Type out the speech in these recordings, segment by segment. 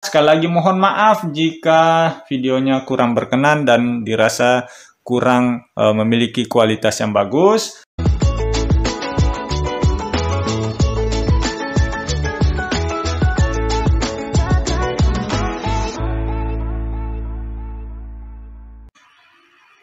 Sekali lagi mohon maaf jika videonya kurang berkenan dan dirasa kurang memiliki kualitas yang bagus.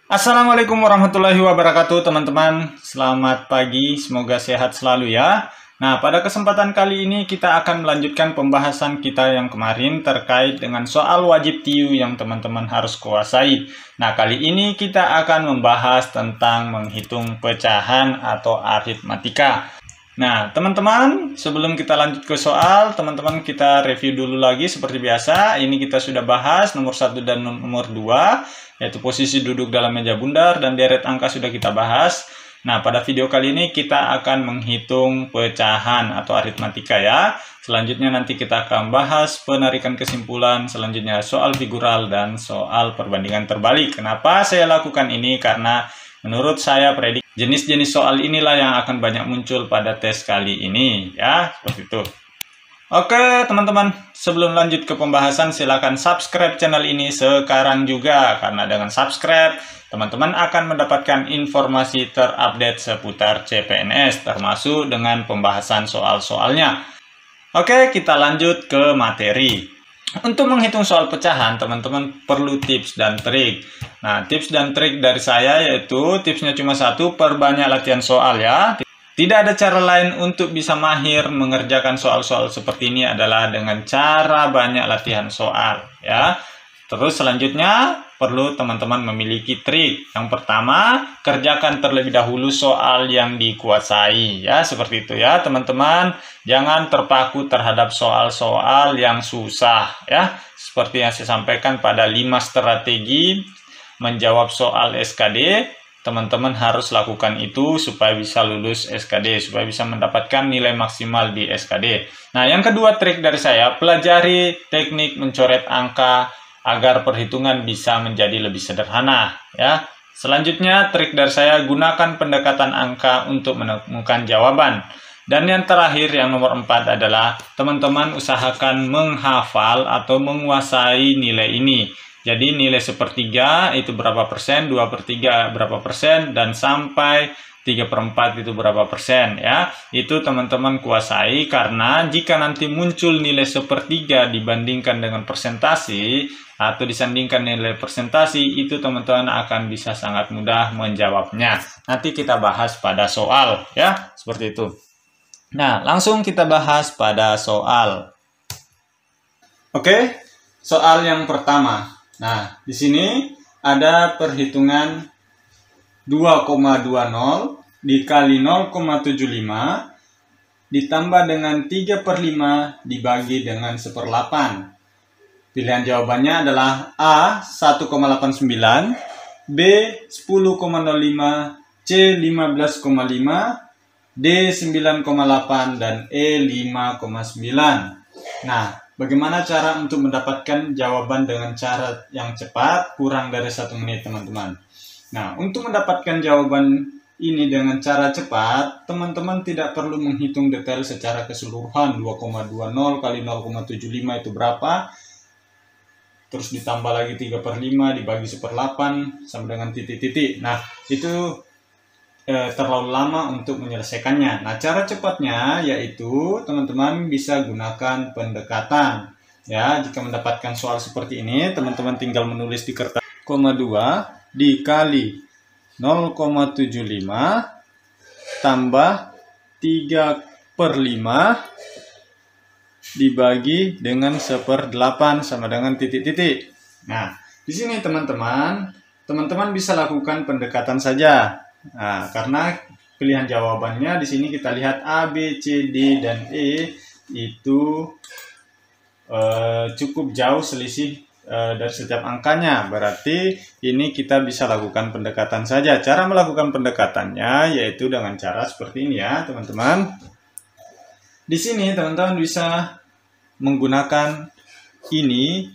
Assalamualaikum warahmatullahi wabarakatuh teman-teman. Selamat pagi, semoga sehat selalu ya. Nah, pada kesempatan kali ini kita akan melanjutkan pembahasan kita yang kemarin terkait dengan soal wajib TIU yang teman-teman harus kuasai. Nah, kali ini kita akan membahas tentang menghitung pecahan atau aritmatika. Nah, teman-teman, sebelum kita lanjut ke soal, teman-teman kita review dulu lagi seperti biasa. Ini kita sudah bahas nomor 1 dan nomor 2, yaitu posisi duduk dalam meja bundar dan deret angka sudah kita bahas. Nah, pada video kali ini kita akan menghitung pecahan atau aritmatika ya. Selanjutnya nanti kita akan bahas penarikan kesimpulan, selanjutnya soal figural dan soal perbandingan terbalik. Kenapa saya lakukan ini? Karena menurut saya predik jenis-jenis soal inilah yang akan banyak muncul pada tes kali ini ya, seperti itu. Oke teman-teman, sebelum lanjut ke pembahasan silakan subscribe channel ini sekarang juga, karena dengan subscribe teman-teman akan mendapatkan informasi terupdate seputar CPNS termasuk dengan pembahasan soal-soalnya. Oke, kita lanjut ke materi. Untuk menghitung soal pecahan, teman-teman perlu tips dan trik. Nah, tips dan trik dari saya yaitu tipsnya cuma satu, perbanyak latihan soal ya. Tidak ada cara lain untuk bisa mahir mengerjakan soal-soal seperti ini adalah dengan cara banyak latihan soal ya. Terus selanjutnya perlu teman-teman memiliki trik. Yang pertama, kerjakan terlebih dahulu soal yang dikuasai ya, seperti itu ya teman-teman. Jangan terpaku terhadap soal-soal yang susah ya. Seperti yang saya sampaikan pada 5 strategi menjawab soal SKD. Teman-teman harus lakukan itu supaya bisa lulus SKD, supaya bisa mendapatkan nilai maksimal di SKD. Nah, yang kedua trik dari saya, pelajari teknik mencoret angka agar perhitungan bisa menjadi lebih sederhana ya. Selanjutnya trik dari saya, gunakan pendekatan angka untuk menemukan jawaban. Dan yang terakhir, yang nomor 4 adalah teman-teman usahakan menghafal atau menguasai nilai ini. Jadi nilai sepertiga itu berapa persen, 2/3 berapa persen, dan sampai 3/4 itu berapa persen ya. Itu teman-teman kuasai, karena jika nanti muncul nilai sepertiga dibandingkan dengan persentasi atau disandingkan nilai persentasi, itu teman-teman akan bisa sangat mudah menjawabnya. Nanti kita bahas pada soal ya, seperti itu. Nah, langsung kita bahas pada soal. Oke, soal yang pertama. Nah, di sini ada perhitungan 2,20 dikali 0,75 ditambah dengan 3/5 dibagi dengan 1/8. Pilihan jawabannya adalah A 1,89, B 10,05, C 15,5, D 9,8, dan E 5,9. Nah, bagaimana cara untuk mendapatkan jawaban dengan cara yang cepat, kurang dari 1 menit teman-teman? Nah, untuk mendapatkan jawaban ini dengan cara cepat, teman-teman tidak perlu menghitung detail secara keseluruhan. 2,20 kali 0,75 itu berapa? Terus ditambah lagi 3/5 dibagi 1/8 sama dengan titik-titik. Nah, itu terlalu lama untuk menyelesaikannya. Nah, cara cepatnya yaitu teman-teman bisa gunakan pendekatan. Ya, jika mendapatkan soal seperti ini, teman-teman tinggal menulis di kertas 0,2 dikali 0,75 tambah 3/5 dibagi dengan 1/8 sama dengan titik-titik. Nah, di sini teman-teman bisa lakukan pendekatan saja. Nah, karena pilihan jawabannya di sini kita lihat A, B, C, D, dan E itu cukup jauh selisih dari setiap angkanya. Berarti ini kita bisa lakukan pendekatan saja. Cara melakukan pendekatannya yaitu dengan cara seperti ini ya, teman-teman. Di sini teman-teman bisa menggunakan ini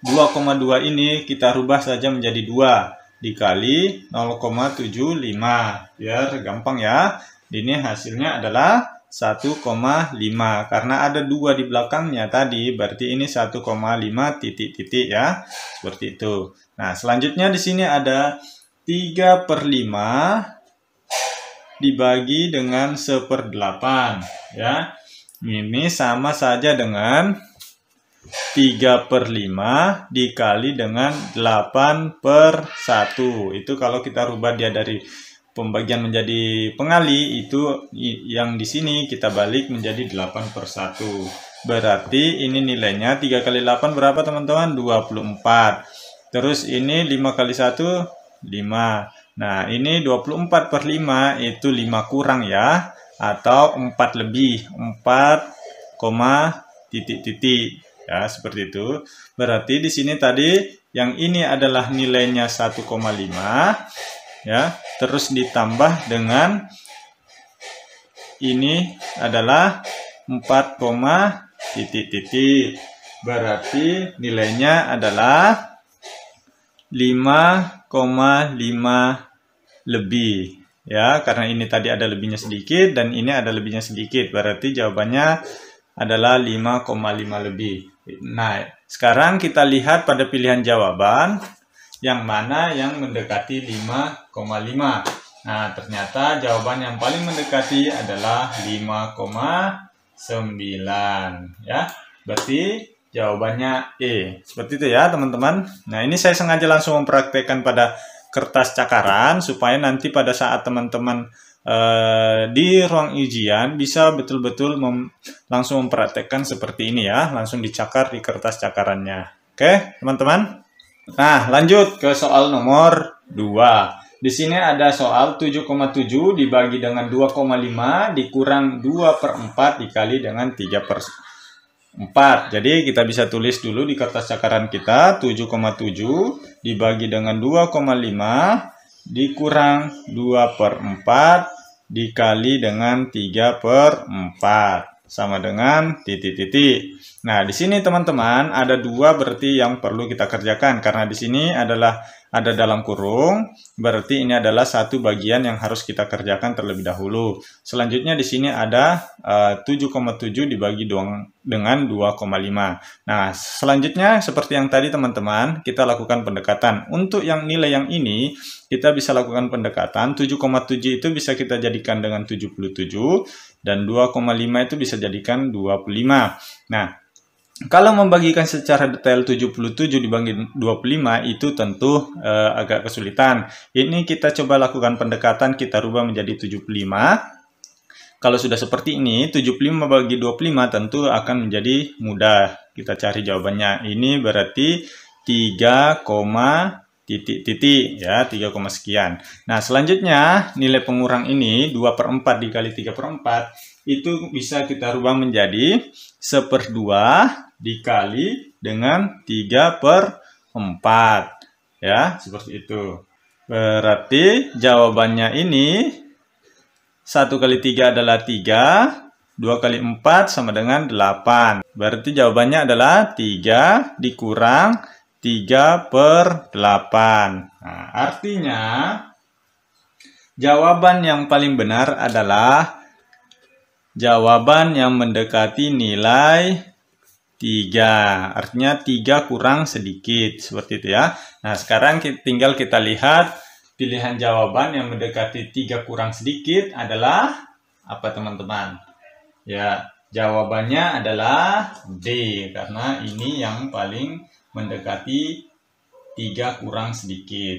2,2 ini kita rubah saja menjadi 2 dikali 0,75 biar gampang ya. Ini hasilnya adalah 1,5. Karena ada 2 di belakangnya tadi, berarti ini 1,5 titik-titik ya. Seperti itu. Nah, selanjutnya di sini ada 3/5 dibagi dengan 1/8 ya. Ini sama saja dengan 3/5 dikali dengan 8/1. Itu kalau kita rubah dia dari pembagian menjadi pengali, itu yang di sini kita balik menjadi 8/1. Berarti ini nilainya 3 kali 8 berapa teman-teman? 24. Terus ini 5 kali 1, 5. Nah, ini 24/5 itu 5 kurang ya, atau 4 lebih, 4, titik-titik ya, seperti itu. Berarti di sini tadi yang ini adalah nilainya 1,5 ya, terus ditambah dengan ini adalah 4, titik-titik. Berarti nilainya adalah 5,5 lebih ya, karena ini tadi ada lebihnya sedikit dan ini ada lebihnya sedikit, berarti jawabannya adalah 5,5 lebih. Nah, sekarang kita lihat pada pilihan jawaban yang mana yang mendekati 5,5. Nah, ternyata jawaban yang paling mendekati adalah 5,9 ya. Berarti jawabannya E. Seperti itu ya, teman-teman. Nah, ini saya sengaja langsung mempraktekkan pada kertas cakaran supaya nanti pada saat teman-teman di ruang ujian bisa betul-betul langsung mempraktekkan seperti ini ya, langsung dicakar di kertas cakarannya. Oke, teman-teman. Nah, lanjut ke soal nomor 2. Di sini ada soal 7,7 dibagi dengan 2,5 dikurang 2/4 dikali dengan 3/4. Jadi kita bisa tulis dulu di kertas cakaran kita 7,7 dibagi dengan 2,5 dikurang 2/4 dikali dengan 3/4 sama dengan titik-titik. Nah, di sini teman-teman ada 2 berarti yang perlu kita kerjakan, karena di sini adalah ada dalam kurung, berarti ini adalah satu bagian yang harus kita kerjakan terlebih dahulu. Selanjutnya di sini ada 7,7 dibagi dengan 2,5. Nah, selanjutnya seperti yang tadi teman-teman, kita lakukan pendekatan. Untuk yang nilai yang ini, kita bisa lakukan pendekatan. 7,7 itu bisa kita jadikan dengan 77, dan 2,5 itu bisa jadikan 25. Nah, kalau membagikan secara detail 77 dibagi 25 itu tentu agak kesulitan. Ini kita coba lakukan pendekatan, kita rubah menjadi 75. Kalau sudah seperti ini, 75 bagi 25 tentu akan menjadi mudah. Kita cari jawabannya. Ini berarti 3, titik-titik ya, 3, sekian. Nah, selanjutnya nilai pengurang ini 2/4 dikali 3/4 itu bisa kita rubah menjadi 1/2 dikali dengan 3/4 ya, seperti itu. Berarti jawabannya ini 1 kali 3 adalah 3, 2 kali 4 sama dengan 8. Berarti jawabannya adalah 3 dikurang 3/8. Nah, artinya jawaban yang paling benar adalah jawaban yang mendekati nilai 3. Artinya 3 kurang sedikit. Seperti itu ya. Nah, sekarang tinggal kita lihat pilihan jawaban yang mendekati 3 kurang sedikit adalah apa teman-teman? Ya, jawabannya adalah D. Karena ini yang paling mendekati 3 kurang sedikit.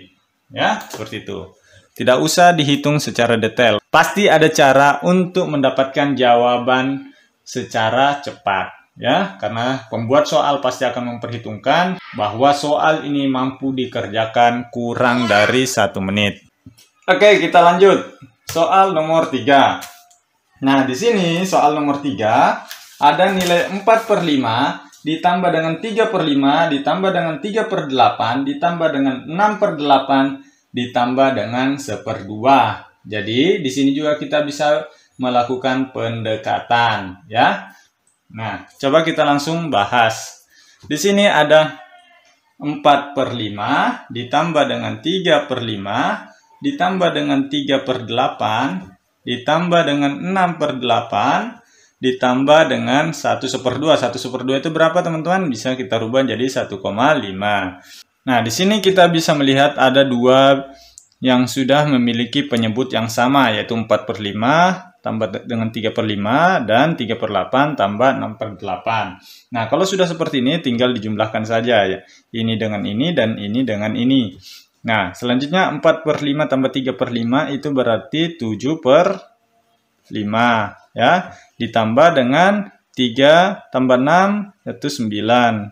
Ya, seperti itu. Tidak usah dihitung secara detail. Pasti ada cara untuk mendapatkan jawaban secara cepat. Ya, karena pembuat soal pasti akan memperhitungkan bahwa soal ini mampu dikerjakan kurang dari 1 menit. Oke, kita lanjut. Soal nomor 3. Nah, di sini soal nomor 3 ada nilai 4/5 ditambah dengan 3/5 ditambah dengan 3/8 ditambah dengan 6/8 ditambah dengan 1/2. Jadi, di sini juga kita bisa melakukan pendekatan, ya. Nah, coba kita langsung bahas. Di sini ada 4/5 ditambah dengan 3/5 ditambah dengan 3/8 ditambah dengan 6/8 ditambah dengan 1/2. 1/2 itu berapa teman-teman? Bisa kita rubah jadi 1,5. Nah, di sini kita bisa melihat ada dua yang sudah memiliki penyebut yang sama, yaitu 4/5 tambah dengan 3/5 dan 3/8 tambah 6/8. Nah, kalau sudah seperti ini tinggal dijumlahkan saja ya. Ini dengan ini dan ini dengan ini. Nah, selanjutnya 4/5 tambah 3/5 itu berarti 7/5 ya. Ditambah dengan 3 tambah 6 yaitu 9.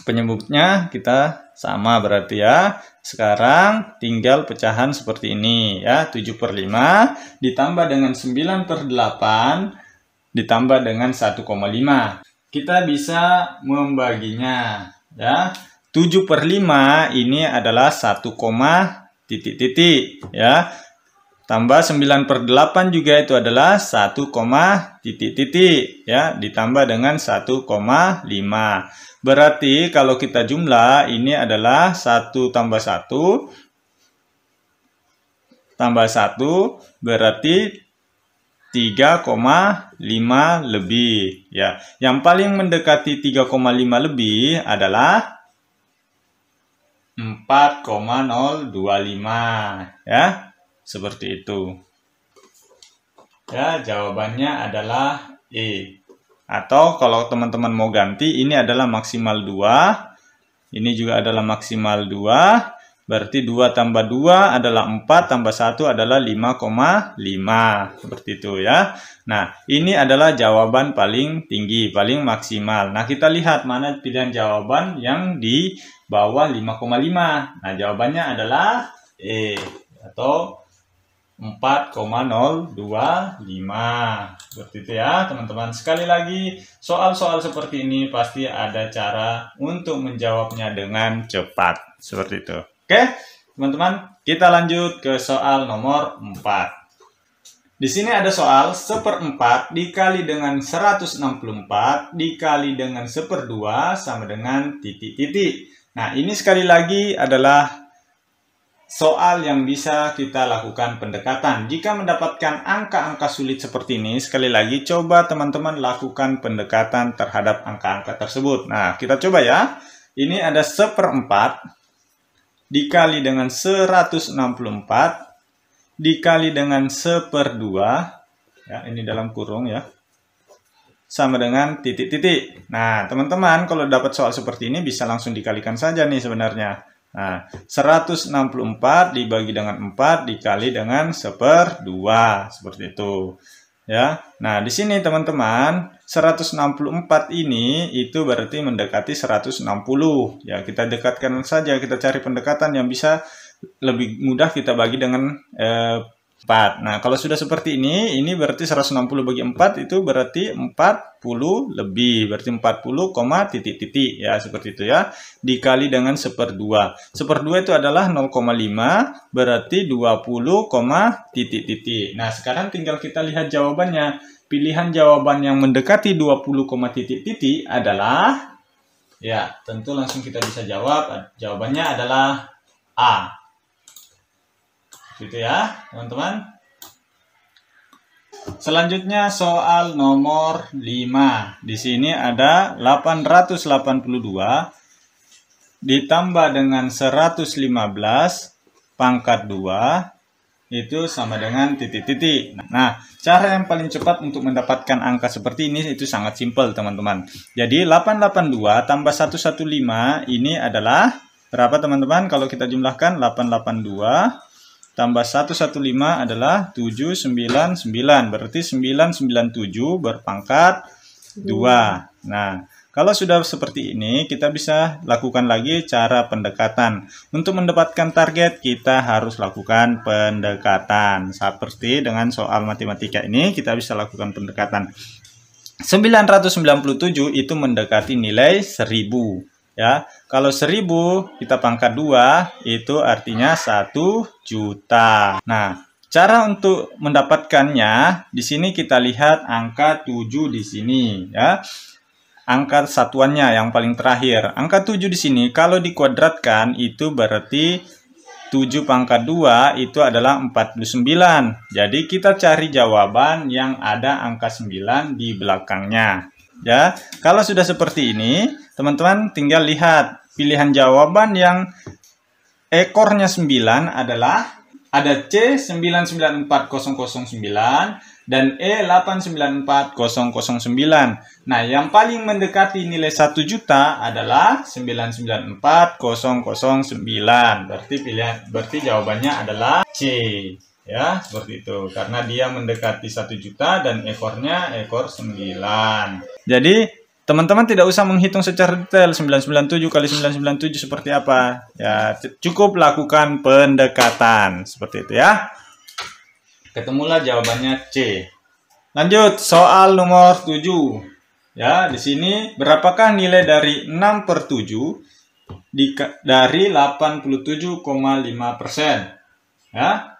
Penyebutnya kita sama berarti ya. Sekarang tinggal pecahan seperti ini ya. 7/5 ditambah dengan 9/8 ditambah dengan 1,5. Kita bisa membaginya ya. 7/5 ini adalah 1, titik-titik ya. Tambah 9/8 juga itu adalah 1, titik-titik ya. Ditambah dengan 1,5. Berarti kalau kita jumlah ini adalah 1 tambah 1 tambah 1 berarti 3,5 lebih ya. Yang paling mendekati 3,5 lebih adalah 4,025 ya. Seperti itu. Ya, jawabannya adalah E. Atau kalau teman-teman mau ganti, ini adalah maksimal 2. Ini juga adalah maksimal 2. Berarti 2 tambah 2 adalah 4, tambah 1 adalah 5,5. Seperti itu ya. Nah, ini adalah jawaban paling tinggi, paling maksimal. Nah, kita lihat mana pilihan jawaban yang di bawah 5,5. Nah, jawabannya adalah E. Atau 4,025. Seperti itu ya teman-teman. Sekali lagi, soal-soal seperti ini pasti ada cara untuk menjawabnya dengan cepat. Seperti itu. Oke, teman-teman, kita lanjut ke soal nomor 4. Di sini ada soal 1/4 dikali dengan 164 dikali dengan 1/2 sama dengan titik-titik. Nah, ini sekali lagi adalah soal yang bisa kita lakukan pendekatan. Jika mendapatkan angka-angka sulit seperti ini, sekali lagi coba teman-teman lakukan pendekatan terhadap angka-angka tersebut. Nah, kita coba ya. Ini ada 1/4 dikali dengan 164 dikali dengan 1/2 ya, ini dalam kurung ya, sama dengan titik-titik. Nah, teman-teman kalau dapat soal seperti ini bisa langsung dikalikan saja nih sebenarnya. Nah, 164 dibagi dengan 4 dikali dengan 1/2 seperti itu. Ya. Nah, di sini teman-teman, 164 ini itu berarti mendekati 160. Ya, kita dekatkan saja, kita cari pendekatan yang bisa lebih mudah kita bagi dengan 4. Nah, kalau sudah seperti ini berarti 160 bagi 4 itu berarti 40 lebih. Berarti 40, titik-titik ya, seperti itu ya. Dikali dengan 1/2. 1/2 itu adalah 0,5 berarti 20, titik-titik. Nah, sekarang tinggal kita lihat jawabannya. Pilihan jawaban yang mendekati 20, titik-titik adalah ya, tentu langsung kita bisa jawab. Jawabannya adalah A. Gitu ya, teman-teman. Selanjutnya soal nomor 5. Di sini ada 882 ditambah dengan 115 pangkat 2 itu sama dengan titik-titik. Nah, cara yang paling cepat untuk mendapatkan angka seperti ini itu sangat simpel, teman-teman. Jadi 882 tambah 115 ini adalah berapa, teman-teman? Kalau kita jumlahkan 882 tambah 115 adalah 799. Berarti 997 berpangkat 2. Nah, kalau sudah seperti ini, kita bisa lakukan lagi cara pendekatan. Untuk mendapatkan target, kita harus lakukan pendekatan. Seperti dengan soal matematika ini, kita bisa lakukan pendekatan. 997 itu mendekati nilai 1000. Ya, kalau 1000 kita pangkat 2 itu artinya 1 juta. Nah, cara untuk mendapatkannya di sini kita lihat angka 7 di sini ya. Angka satuannya yang paling terakhir. Angka 7 di sini kalau dikuadratkan itu berarti 7 pangkat 2 itu adalah 49. Jadi kita cari jawaban yang ada angka 9 di belakangnya. Ya, kalau sudah seperti ini, teman-teman tinggal lihat pilihan jawaban yang ekornya 9 adalah ada C 994009 dan E 894009. Nah, yang paling mendekati nilai 1 juta adalah 994009. Berarti jawabannya adalah C. Ya, seperti itu. Karena dia mendekati 1 juta dan ekornya ekor 9. Jadi, teman-teman tidak usah menghitung secara detail 997 kali 997 seperti apa. Ya, cukup lakukan pendekatan seperti itu ya. Ketemulah jawabannya C. Lanjut soal nomor 7. Ya, di sini berapakah nilai dari 6/7 dari 87,5%? Ya.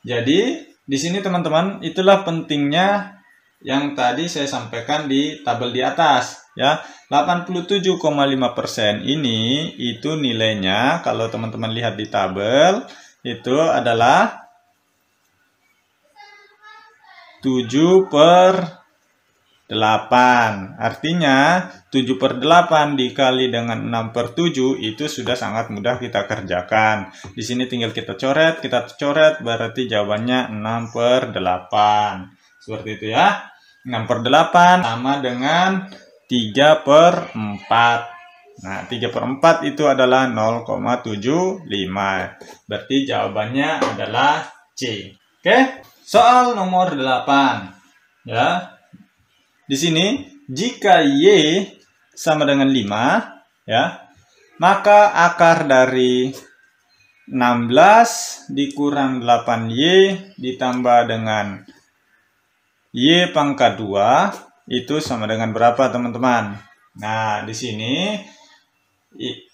Jadi, di sini teman-teman, itulah pentingnya yang tadi saya sampaikan di tabel di atas, ya. 87,5% ini itu nilainya kalau teman-teman lihat di tabel itu adalah 7/8. Artinya 7/8 dikali dengan 6/7 itu sudah sangat mudah kita kerjakan. Di sini tinggal kita coret, berarti jawabannya 6/8. Seperti itu ya. 6/8 sama dengan 3/4. Nah, 3/4 itu adalah 0,75. Berarti jawabannya adalah C. Oke? Soal nomor 8. Ya. Di sini jika Y sama dengan 5, ya, maka akar dari 16 dikurang 8Y ditambah dengan Y pangkat 2 itu sama dengan berapa, teman-teman? Nah, di sini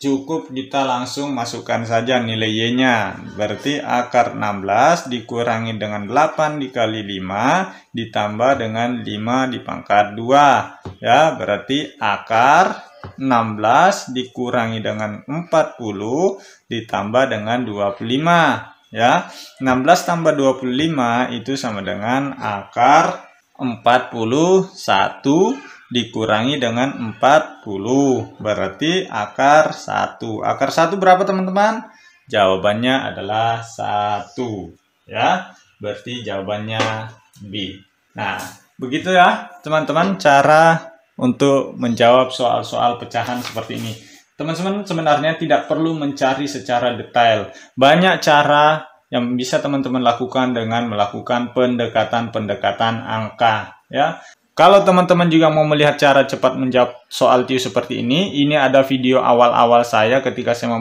cukup kita langsung masukkan saja nilai Y-nya. Berarti akar 16 dikurangi dengan 8 dikali 5 ditambah dengan 5 di pangkat 2. Ya, berarti akar 16 dikurangi dengan 40 ditambah dengan 25. Ya, 16 tambah 25 itu sama dengan akar 41 dikurangi dengan 40. Berarti akar 1. Akar 1 berapa, teman-teman? Jawabannya adalah 1. Ya, berarti jawabannya B. Nah, begitu ya, teman-teman, cara untuk menjawab soal-soal pecahan seperti ini. Teman-teman sebenarnya tidak perlu mencari secara detail. Banyak cara yang bisa teman-teman lakukan dengan melakukan pendekatan-pendekatan angka, ya. Kalau teman-teman juga mau melihat cara cepat menjawab soal TIU seperti ini ada video awal-awal saya ketika saya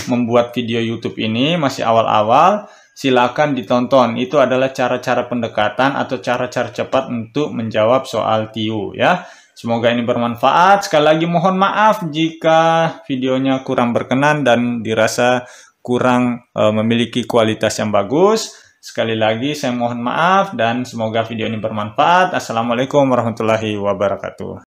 membuat video YouTube ini, masih awal-awal. Silakan ditonton. Itu adalah cara-cara pendekatan atau cara-cara cepat untuk menjawab soal TIU, ya. Semoga ini bermanfaat. Sekali lagi mohon maaf jika videonya kurang berkenan dan dirasa kurang memiliki kualitas yang bagus. Sekali lagi saya mohon maaf dan semoga video ini bermanfaat. Assalamualaikum warahmatullahi wabarakatuh.